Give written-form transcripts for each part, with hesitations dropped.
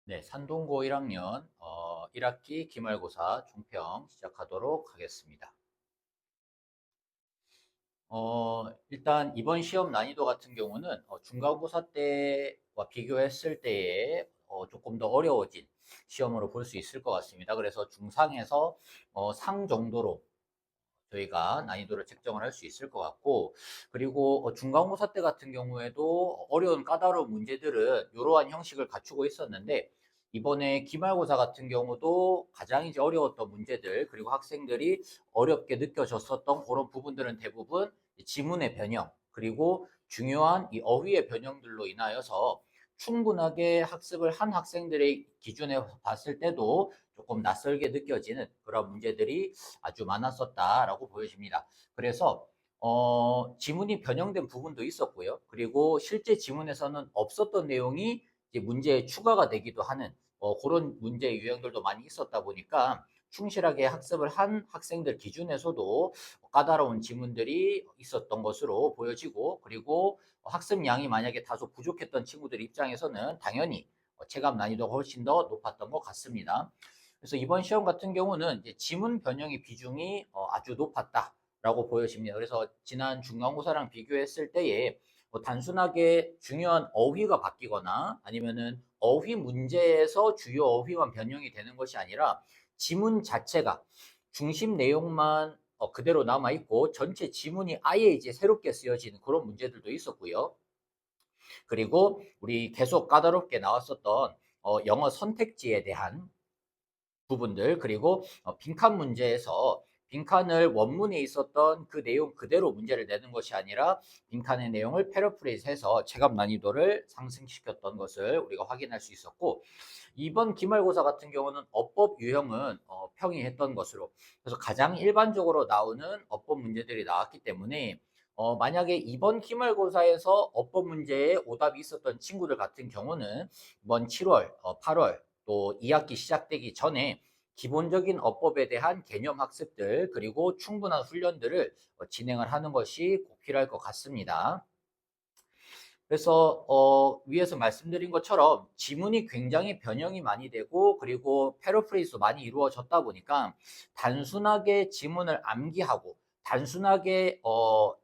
네, 산동고 1학년 1학기 기말고사 총평 시작하도록 하겠습니다. 일단 이번 시험 난이도 같은 경우는 중간고사 때와 비교했을 때에 조금 더 어려워진 시험으로 볼 수 있을 것 같습니다. 그래서 중상에서 상 정도로 저희가 난이도를 책정을 할 수 있을 것 같고, 그리고 중간고사 때 같은 경우에도 어려운 까다로운 문제들은 이러한 형식을 갖추고 있었는데, 이번에 기말고사 같은 경우도 가장 이제 어려웠던 문제들, 그리고 학생들이 어렵게 느껴졌었던 그런 부분들은 대부분 지문의 변형, 그리고 중요한 이 어휘의 변형들로 인하여서 충분하게 학습을 한 학생들의 기준에 봤을 때도 조금 낯설게 느껴지는 그런 문제들이 아주 많았었다라고 보여집니다. 그래서 지문이 변형된 부분도 있었고요. 그리고 실제 지문에서는 없었던 내용이 이제 문제에 추가가 되기도 하는 그런 문제 유형들도 많이 있었다 보니까 충실하게 학습을 한 학생들 기준에서도 까다로운 지문들이 있었던 것으로 보여지고, 그리고 학습량이 만약에 다소 부족했던 친구들 입장에서는 당연히 체감 난이도가 훨씬 더 높았던 것 같습니다. 그래서 이번 시험 같은 경우는 이제 지문 변형의 비중이 아주 높았다라고 보여집니다. 그래서 지난 중간고사랑 비교했을 때에 단순하게 중요한 어휘가 바뀌거나 아니면은 어휘 문제에서 주요 어휘만 변형이 되는 것이 아니라 지문 자체가 중심 내용만 그대로 남아 있고 전체 지문이 아예 이제 새롭게 쓰여지는 그런 문제들도 있었고요. 그리고 우리 계속 까다롭게 나왔었던 영어 선택지에 대한 부분들, 그리고 빈칸 문제에서 빈칸을 원문에 있었던 그 내용 그대로 문제를 내는 것이 아니라 빈칸의 내용을 패러프레이즈해서 체감 난이도를 상승시켰던 것을 우리가 확인할 수 있었고, 이번 기말고사 같은 경우는 어법 유형은 평이했던 것으로, 그래서 가장 일반적으로 나오는 어법 문제들이 나왔기 때문에 만약에 이번 기말고사에서 어법 문제에 오답이 있었던 친구들 같은 경우는 이번 7월, 8월 또 2학기 시작되기 전에 기본적인 어법에 대한 개념 학습들, 그리고 충분한 훈련들을 진행을 하는 것이 꼭 필요할 것 같습니다. 그래서 위에서 말씀드린 것처럼 지문이 굉장히 변형이 많이 되고, 그리고 패러프레이즈도 많이 이루어졌다 보니까 단순하게 지문을 암기하고 단순하게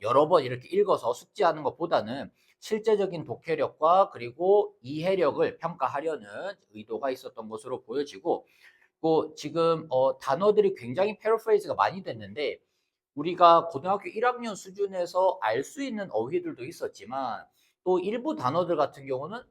여러 번 이렇게 읽어서 숙지하는 것보다는 실제적인 독해력과 그리고 이해력을 평가하려는 의도가 있었던 것으로 보여지고, 또 지금 단어들이 굉장히 패러프레이즈가 많이 됐는데, 우리가 고등학교 1학년 수준에서 알 수 있는 어휘들도 있었지만 또 일부 단어들 같은 경우는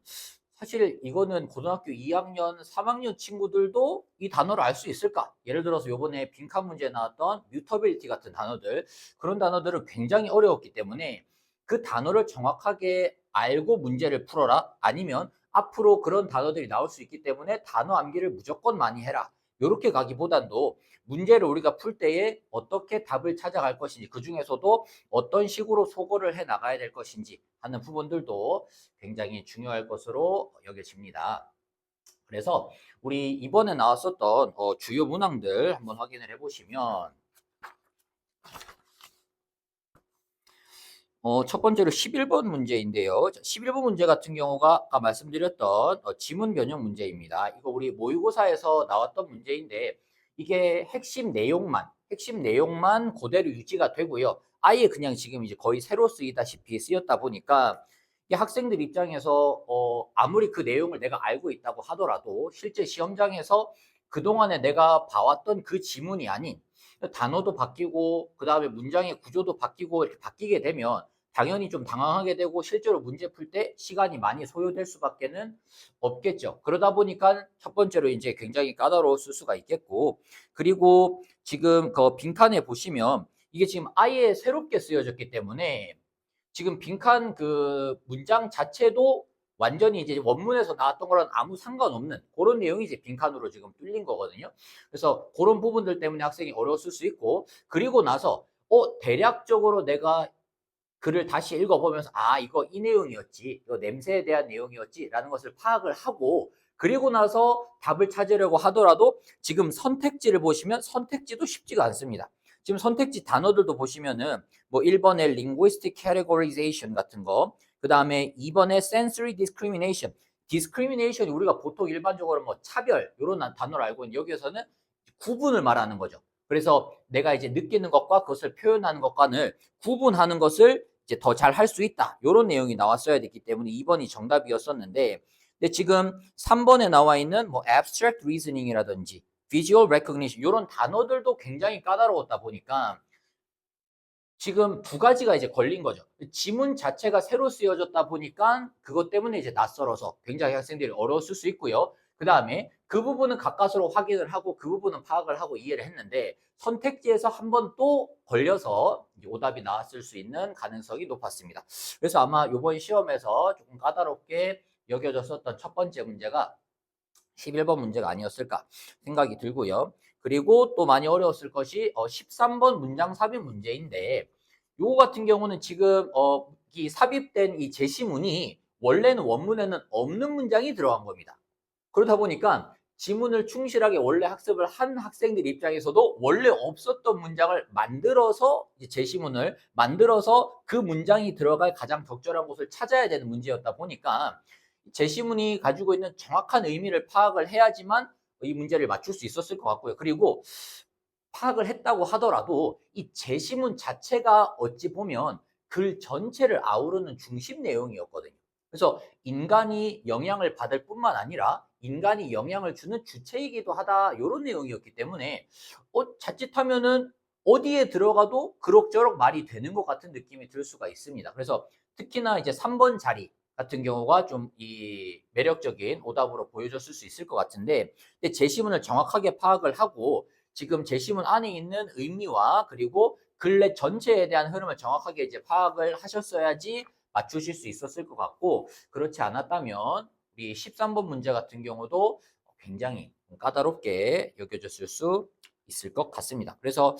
사실 이거는 고등학교 2학년, 3학년 친구들도 이 단어를 알 수 있을까? 예를 들어서 요번에 빈칸 문제에 나왔던 뮤터빌리티 같은 단어들, 그런 단어들은 굉장히 어려웠기 때문에 그 단어를 정확하게 알고 문제를 풀어라, 아니면 앞으로 그런 단어들이 나올 수 있기 때문에 단어 암기를 무조건 많이 해라, 이렇게 가기보단도 문제를 우리가 풀 때에 어떻게 답을 찾아갈 것인지, 그 중에서도 어떤 식으로 소거를 해 나가야 될 것인지 하는 부분들도 굉장히 중요할 것으로 여겨집니다. 그래서 우리 이번에 나왔었던 주요 문항들 한번 확인을 해보시면, 첫 번째로 11번 문제인데요. 11번 문제 같은 경우가 아까 말씀드렸던 지문 변형 문제입니다. 이거 우리 모의고사에서 나왔던 문제인데, 이게 핵심 내용만 그대로 유지가 되고요. 아예 그냥 지금 이제 거의 새로 쓰이다시피 쓰였다 보니까 이 학생들 입장에서 아무리 그 내용을 내가 알고 있다고 하더라도 실제 시험장에서 그동안에 내가 봐왔던 그 지문이 아닌 단어도 바뀌고 그 다음에 문장의 구조도 바뀌고 이렇게 바뀌게 되면 당연히 좀 당황하게 되고 실제로 문제 풀 때 시간이 많이 소요될 수밖에는 없겠죠. 그러다 보니까 첫 번째로 이제 굉장히 까다로웠을 수가 있겠고, 그리고 지금 그 빈칸에 보시면 이게 지금 아예 새롭게 쓰여졌기 때문에 지금 빈칸 그 문장 자체도 완전히 이제 원문에서 나왔던 거랑 아무 상관없는 그런 내용이 이제 빈칸으로 지금 뚫린 거거든요. 그래서 그런 부분들 때문에 학생이 어려웠을 수 있고, 그리고 나서 대략적으로 내가 글을 다시 읽어보면서 이거 이 내용이었지, 이거 냄새에 대한 내용이었지라는 것을 파악을 하고, 그리고 나서 답을 찾으려고 하더라도 지금 선택지를 보시면 선택지도 쉽지가 않습니다. 지금 선택지 단어들도 보시면은 뭐 1번에 linguistic categorization 같은 거, 그 다음에 2번에 sensory discrimination, discrimination이 우리가 보통 일반적으로 뭐 차별 이런 단어를 알고 있는 여기에서는 구분을 말하는 거죠. 그래서 내가 이제 느끼는 것과 그것을 표현하는 것과는 구분하는 것을 이제 더 잘 할 수 있다. 이런 내용이 나왔어야 됐기 때문에 2번이 정답이었었는데, 근데 지금 3번에 나와 있는 뭐 abstract reasoning이라든지 visual recognition 이런 단어들도 굉장히 까다로웠다 보니까 지금 두 가지가 이제 걸린 거죠. 지문 자체가 새로 쓰여졌다 보니까 그것 때문에 이제 낯설어서 굉장히 학생들이 어려웠을 수 있고요. 그 다음에 그 부분은 가까스로 확인을 하고 그 부분은 파악을 하고 이해를 했는데 선택지에서 한 번 또 걸려서 오답이 나왔을 수 있는 가능성이 높았습니다. 그래서 아마 이번 시험에서 조금 까다롭게 여겨졌었던 첫 번째 문제가 11번 문제가 아니었을까 생각이 들고요. 그리고 또 많이 어려웠을 것이 13번 문장 삽입 문제인데 요거 같은 경우는 지금 이 삽입된 이 제시문이 원래는 원문에는 없는 문장이 들어간 겁니다. 그러다 보니까 지문을 충실하게 원래 학습을 한 학생들 입장에서도 원래 없었던 문장을 만들어서 제시문을 만들어서 그 문장이 들어갈 가장 적절한 곳을 찾아야 되는 문제였다 보니까 제시문이 가지고 있는 정확한 의미를 파악을 해야지만 이 문제를 맞출 수 있었을 것 같고요. 그리고 파악을 했다고 하더라도 이 제시문 자체가 어찌 보면 글 전체를 아우르는 중심 내용이었거든요. 그래서 인간이 영향을 받을 뿐만 아니라 인간이 영향을 주는 주체이기도 하다 이런 내용이었기 때문에 자칫하면은 어디에 들어가도 그럭저럭 말이 되는 것 같은 느낌이 들 수가 있습니다. 그래서 특히나 이제 3번 자리 같은 경우가 좀 이 매력적인 오답으로 보여줬을 수 있을 것 같은데, 근데 제시문을 정확하게 파악을 하고 지금 제시문 안에 있는 의미와 그리고 글내 전체에 대한 흐름을 정확하게 이제 파악을 하셨어야지 맞추실 수 있었을 것 같고, 그렇지 않았다면 우리 13번 문제 같은 경우도 굉장히 까다롭게 여겨졌을 수 있을 것 같습니다. 그래서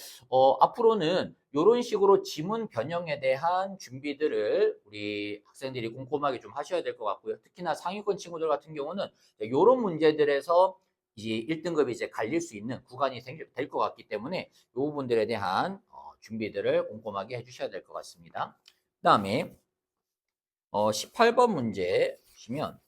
앞으로는 이런 식으로 지문 변형에 대한 준비들을 우리 학생들이 꼼꼼하게 좀 하셔야 될 것 같고요. 특히나 상위권 친구들 같은 경우는 이런 문제들에서 이제 1등급이 이제 갈릴 수 있는 구간이 될 것 같기 때문에 이 부분들에 대한 준비들을 꼼꼼하게 해주셔야 될 것 같습니다. 그 다음에 18번 문제 보시면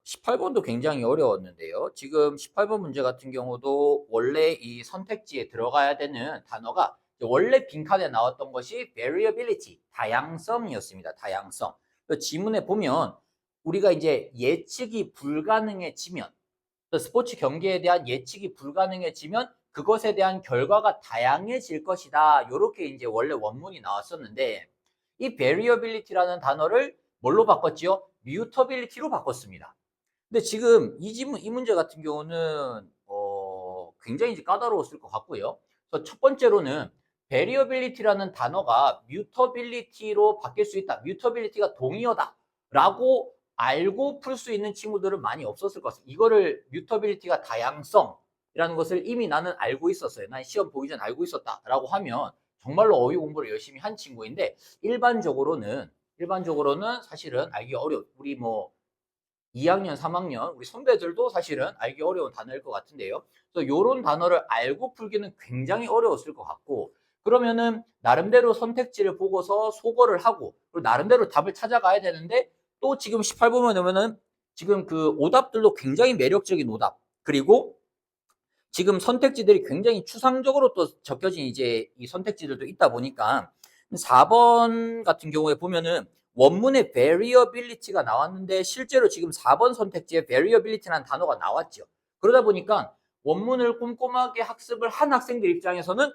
18번도 굉장히 어려웠는데요. 지금 18번 문제 같은 경우도 원래 이 선택지에 들어가야 되는 단어가 원래 빈칸에 나왔던 것이 variability, 다양성이었습니다. 다양성. 지문에 보면 우리가 이제 예측이 불가능해지면, 스포츠 경기에 대한 예측이 불가능해지면 그것에 대한 결과가 다양해질 것이다. 이렇게 이제 원래 원문이 나왔었는데 이 variability라는 단어를 뭘로 바꿨지요? mutability로 바꿨습니다. 근데 지금 이 문제 같은 경우는 굉장히 이제 까다로웠을 것 같고요. 그래서 첫 번째로는 variability라는 단어가 mutability로 바뀔 수 있다. mutability가 동의어다라고 알고 풀 수 있는 친구들은 많이 없었을 것 같습니다. 이거를 mutability가 다양성이라는 것을 이미 나는 알고 있었어요. 난 시험 보기 전 알고 있었다라고 하면 정말로 어휘 공부를 열심히 한 친구인데 일반적으로는 사실은 알기 어려워. 우리 뭐 2학년, 3학년 우리 선배들도 사실은 알기 어려운 단어일 것 같은데요. 그래서 이런 단어를 알고 풀기는 굉장히 어려웠을 것 같고, 그러면은 나름대로 선택지를 보고서 소거를 하고 그리고 나름대로 답을 찾아가야 되는데 또 지금 18번에 보면은 지금 그 오답들도 굉장히 매력적인 오답, 그리고 지금 선택지들이 굉장히 추상적으로 또 적혀진 이제 이 선택지들도 있다 보니까 4번 같은 경우에 보면은 원문에 variability가 나왔는데 실제로 지금 4번 선택지에 variability라는 단어가 나왔죠. 그러다 보니까 원문을 꼼꼼하게 학습을 한 학생들 입장에서는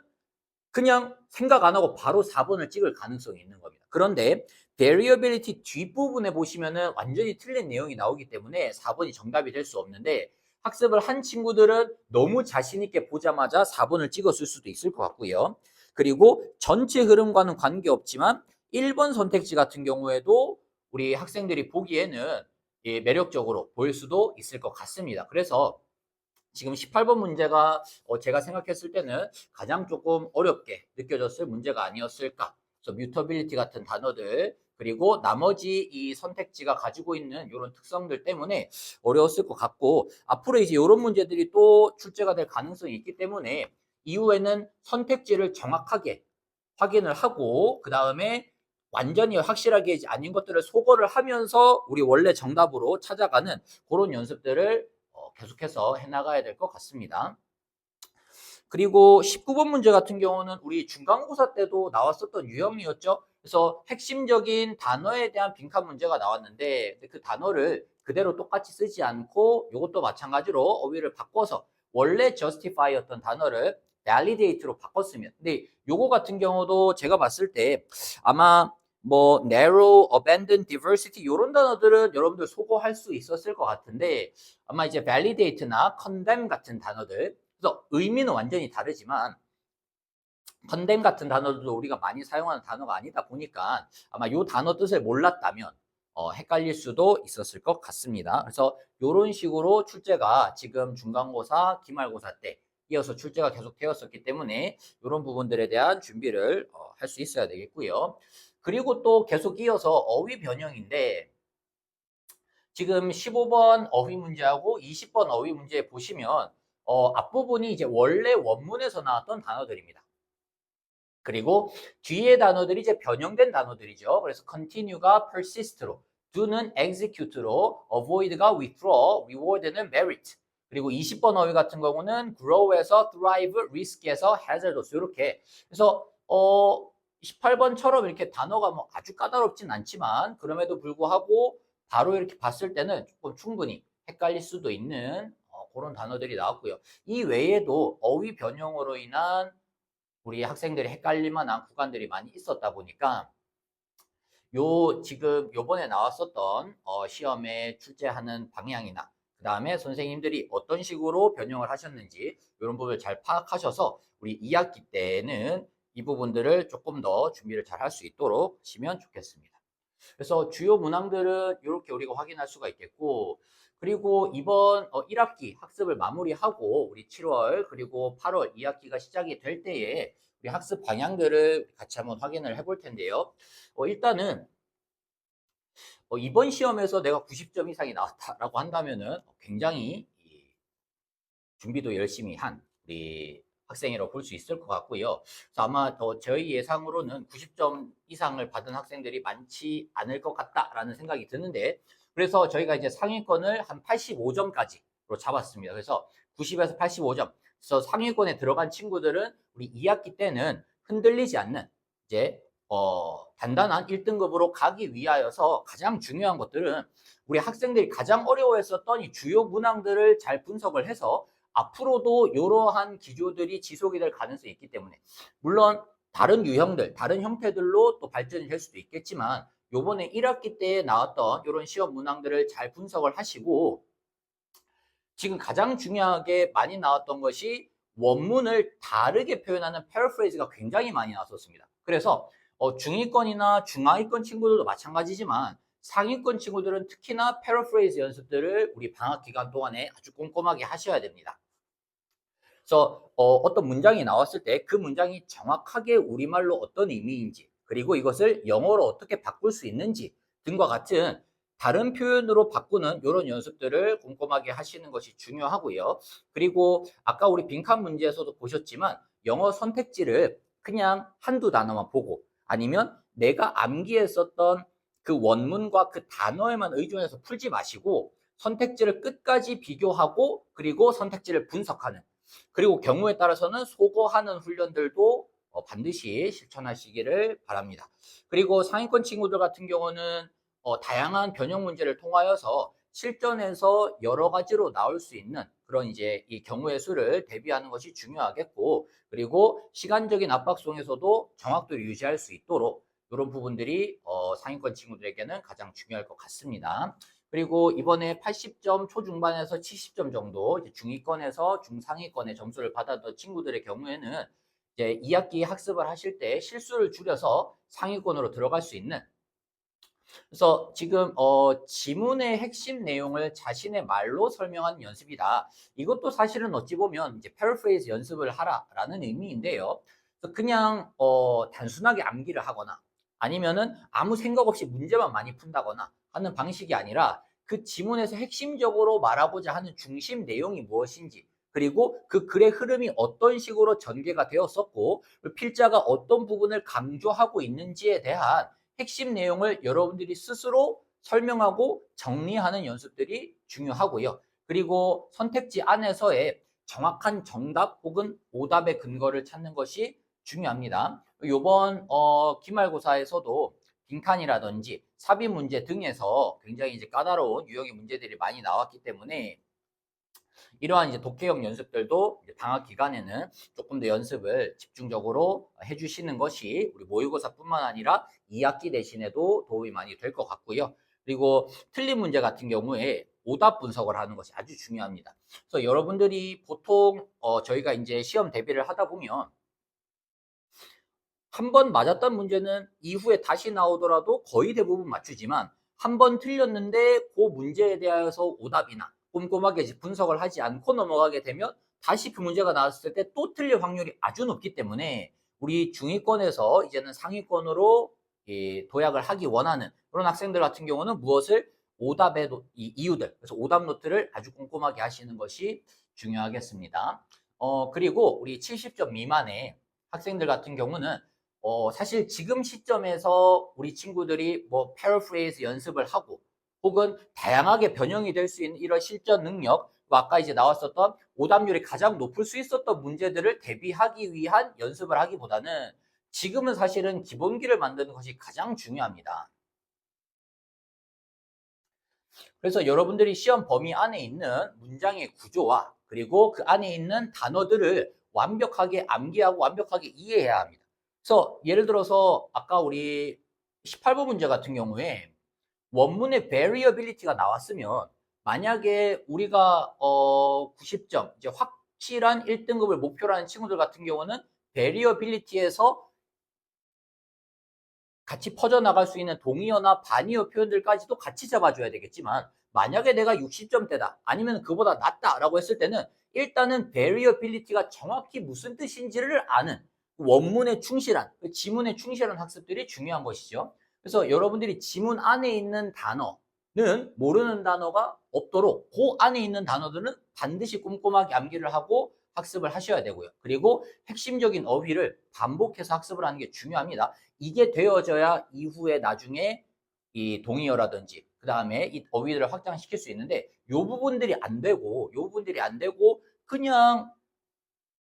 그냥 생각 안 하고 바로 4번을 찍을 가능성이 있는 겁니다. 그런데 variability 뒷부분에 보시면은 완전히 틀린 내용이 나오기 때문에 4번이 정답이 될 수 없는데 학습을 한 친구들은 너무 자신 있게 보자마자 4번을 찍었을 수도 있을 것 같고요. 그리고 전체 흐름과는 관계없지만 1번 선택지 같은 경우에도 우리 학생들이 보기에는 매력적으로 보일 수도 있을 것 같습니다. 그래서 지금 18번 문제가 제가 생각했을 때는 가장 조금 어렵게 느껴졌을 문제가 아니었을까. 그래서 뮤터빌리티 같은 단어들 그리고 나머지 이 선택지가 가지고 있는 이런 특성들 때문에 어려웠을 것 같고, 앞으로 이제 이런 문제들이 또 출제가 될 가능성이 있기 때문에 이후에는 선택지를 정확하게 확인을 하고 그 다음에 완전히 확실하게 아닌 것들을 소거를 하면서 우리 원래 정답으로 찾아가는 그런 연습들을 계속해서 해나가야 될 것 같습니다. 그리고 19번 문제 같은 경우는 우리 중간고사 때도 나왔었던 유형이었죠. 그래서 핵심적인 단어에 대한 빈칸 문제가 나왔는데 그 단어를 그대로 똑같이 쓰지 않고 이것도 마찬가지로 어휘를 바꿔서 원래 justify였던 단어를 validate로 바꿨으면, 근데 요거 같은 경우도 제가 봤을 때 아마 뭐 narrow, abandon, diversity 이런 단어들은 여러분들 소거할 수 있었을 것 같은데 아마 이제 validate나 condemn 같은 단어들, 그래서 의미는 완전히 다르지만 컨뎀 같은 단어도 우리가 많이 사용하는 단어가 아니다 보니까 아마 이 단어 뜻을 몰랐다면 헷갈릴 수도 있었을 것 같습니다. 그래서 이런 식으로 출제가 지금 중간고사, 기말고사 때 이어서 출제가 계속 되었었기 때문에 이런 부분들에 대한 준비를 할 수 있어야 되겠고요. 그리고 또 계속 이어서 어휘 변형인데 지금 15번 어휘 문제하고 20번 어휘 문제 보시면 앞부분이 이제 원래 원문에서 나왔던 단어들입니다. 그리고 뒤에 단어들이 이제 변형된 단어들이죠. 그래서 continue가 persist로, do는 execute로, avoid가 withdraw, reward는 merit. 그리고 20번 어휘 같은 경우는 grow에서 thrive, risk에서 hazardous 이렇게. 그래서 18번처럼 이렇게 단어가 뭐 아주 까다롭진 않지만 그럼에도 불구하고 바로 이렇게 봤을 때는 조금 충분히 헷갈릴 수도 있는 그런 단어들이 나왔고요. 이 외에도 어휘 변형으로 인한 우리 학생들이 헷갈릴 만한 구간들이 많이 있었다 보니까 지금 요번에 나왔었던 시험에 출제하는 방향이나 그 다음에 선생님들이 어떤 식으로 변형을 하셨는지 이런 부분을 잘 파악하셔서 우리 2학기 때는 이 부분들을 조금 더 준비를 잘 할 수 있도록 하시면 좋겠습니다. 그래서 주요 문항들은 이렇게 우리가 확인할 수가 있겠고, 그리고 이번 1학기 학습을 마무리하고 우리 7월 그리고 8월 2학기가 시작이 될 때에 우리 학습 방향들을 같이 한번 확인을 해볼 텐데요. 일단은 이번 시험에서 내가 90점 이상이 나왔다라고 한다면은 굉장히 준비도 열심히 한 우리 학생이라고 볼 수 있을 것 같고요. 그래서 아마 저희 예상으로는 90점 이상을 받은 학생들이 많지 않을 것 같다라는 생각이 드는데, 그래서 저희가 이제 상위권을 한 85점까지로 잡았습니다. 그래서 90에서 85점. 그래서 상위권에 들어간 친구들은 우리 2학기 때는 흔들리지 않는 이제 단단한 1등급으로 가기 위하여서 가장 중요한 것들은 우리 학생들이 가장 어려워했었던 이 주요 문항들을 잘 분석을 해서 앞으로도 이러한 기조들이 지속이 될 가능성이 있기 때문에, 물론 다른 유형들, 다른 형태들로 또 발전이 될 수도 있겠지만 요번에 1학기 때 나왔던 이런 시험 문항들을 잘 분석을 하시고, 지금 가장 중요하게 많이 나왔던 것이 원문을 다르게 표현하는 패러프레이즈가 굉장히 많이 나왔었습니다. 그래서 중위권이나 중하위권 친구들도 마찬가지지만 상위권 친구들은 특히나 패러프레이즈 연습들을 우리 방학 기간 동안에 아주 꼼꼼하게 하셔야 됩니다. 그래서 어떤 문장이 나왔을 때 그 문장이 정확하게 우리말로 어떤 의미인지, 그리고 이것을 영어로 어떻게 바꿀 수 있는지 등과 같은 다른 표현으로 바꾸는 이런 연습들을 꼼꼼하게 하시는 것이 중요하고요. 그리고 아까 우리 빈칸 문제에서도 보셨지만 영어 선택지를 그냥 한두 단어만 보고 아니면 내가 암기했었던 그 원문과 그 단어에만 의존해서 풀지 마시고 선택지를 끝까지 비교하고 그리고 선택지를 분석하는, 그리고 경우에 따라서는 소거하는 훈련들도 반드시 실천하시기를 바랍니다. 그리고 상위권 친구들 같은 경우는 다양한 변형 문제를 통하여서 실전에서 여러 가지로 나올 수 있는 그런 이제 이 경우의 수를 대비하는 것이 중요하겠고, 그리고 시간적인 압박 속에서도 정확도를 유지할 수 있도록 이런 부분들이 상위권 친구들에게는 가장 중요할 것 같습니다. 그리고 이번에 80점 초중반에서 70점 정도 이제 중위권에서 중상위권의 점수를 받았던 친구들의 경우에는 이제 2학기 학습을 하실 때 실수를 줄여서 상위권으로 들어갈 수 있는, 그래서 지금 지문의 핵심 내용을 자신의 말로 설명하는 연습이다. 이것도 사실은 어찌 보면 이제 패러프레이즈 연습을 하라라는 의미인데요. 그래서 그냥 단순하게 암기를 하거나 아니면은 아무 생각 없이 문제만 많이 푼다거나 하는 방식이 아니라 그 지문에서 핵심적으로 말하고자 하는 중심 내용이 무엇인지, 그리고 그 글의 흐름이 어떤 식으로 전개가 되었었고 필자가 어떤 부분을 강조하고 있는지에 대한 핵심 내용을 여러분들이 스스로 설명하고 정리하는 연습들이 중요하고요. 그리고 선택지 안에서의 정확한 정답 혹은 오답의 근거를 찾는 것이 중요합니다. 이번 기말고사에서도 빈칸이라든지 삽입 문제 등에서 굉장히 이제 까다로운 유형의 문제들이 많이 나왔기 때문에 이러한 이제 독해형 연습들도 이제 방학 기간에는 조금 더 연습을 집중적으로 해주시는 것이 우리 모의고사뿐만 아니라 2학기 대신에도 도움이 많이 될 것 같고요. 그리고 틀린 문제 같은 경우에 오답 분석을 하는 것이 아주 중요합니다. 그래서 여러분들이 보통 저희가 이제 시험 대비를 하다 보면 한 번 맞았던 문제는 이후에 다시 나오더라도 거의 대부분 맞추지만 한 번 틀렸는데 그 문제에 대해서 오답이나 꼼꼼하게 분석을 하지 않고 넘어가게 되면 다시 그 문제가 나왔을 때 또 틀릴 확률이 아주 높기 때문에 우리 중위권에서 이제는 상위권으로 도약을 하기 원하는 그런 학생들 같은 경우는 무엇을 오답의 이유들, 그래서 오답 노트를 아주 꼼꼼하게 하시는 것이 중요하겠습니다. 그리고 우리 70점 미만의 학생들 같은 경우는 사실 지금 시점에서 우리 친구들이 뭐 패러프레이즈 연습을 하고 혹은 다양하게 변형이 될 수 있는 이런 실전 능력, 아까 이제 나왔었던 오답률이 가장 높을 수 있었던 문제들을 대비하기 위한 연습을 하기보다는 지금은 사실은 기본기를 만드는 것이 가장 중요합니다. 그래서 여러분들이 시험 범위 안에 있는 문장의 구조와 그리고 그 안에 있는 단어들을 완벽하게 암기하고 완벽하게 이해해야 합니다. 그래서 예를 들어서 아까 우리 18번 문제 같은 경우에 원문의 variability가 나왔으면 만약에 우리가 90점 이제 확실한 1등급을 목표로 하는 친구들 같은 경우는 variability에서 같이 퍼져나갈 수 있는 동의어나 반의어 표현들까지도 같이 잡아줘야 되겠지만 만약에 내가 60점대다 아니면 그보다 낫다라고 했을 때는 일단은 variability가 정확히 무슨 뜻인지를 아는 원문에 충실한 지문에 충실한 학습들이 중요한 것이죠. 그래서 여러분들이 지문 안에 있는 단어는 모르는 단어가 없도록 그 안에 있는 단어들은 반드시 꼼꼼하게 암기를 하고 학습을 하셔야 되고요. 그리고 핵심적인 어휘를 반복해서 학습을 하는 게 중요합니다. 이게 되어져야 이후에 나중에 이 동의어라든지 그 다음에 이 어휘들을 확장시킬 수 있는데 요 부분들이 안 되고 그냥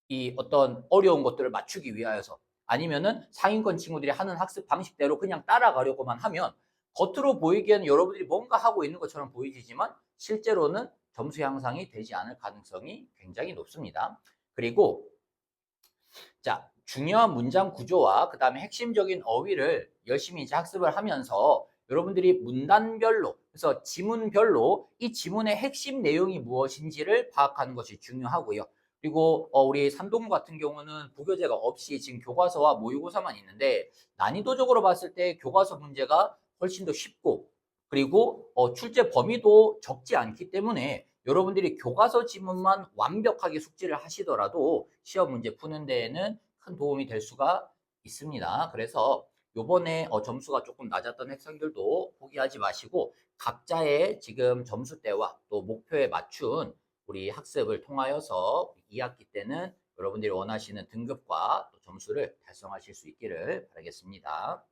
이 어떤 어려운 것들을 맞추기 위하여서 아니면은 상위권 친구들이 하는 학습 방식대로 그냥 따라가려고만 하면 겉으로 보이기에는 여러분들이 뭔가 하고 있는 것처럼 보이지만 실제로는 점수 향상이 되지 않을 가능성이 굉장히 높습니다. 그리고 자, 중요한 문장 구조와 그 다음에 핵심적인 어휘를 열심히 이제 학습을 하면서 여러분들이 문단별로, 그래서 지문별로 이 지문의 핵심 내용이 무엇인지를 파악하는 것이 중요하고요. 그리고 우리 산동무 같은 경우는 부교재가 없이 지금 교과서와 모의고사만 있는데 난이도적으로 봤을 때 교과서 문제가 훨씬 더 쉽고 그리고 출제 범위도 적지 않기 때문에 여러분들이 교과서 지문만 완벽하게 숙지를 하시더라도 시험 문제 푸는 데에는 큰 도움이 될 수가 있습니다. 그래서 요번에 점수가 조금 낮았던 학생들도 포기하지 마시고 각자의 지금 점수대와 또 목표에 맞춘 우리 학습을 통하여서 2학기 때는 여러분들이 원하시는 등급과 또 점수를 달성하실 수 있기를 바라겠습니다.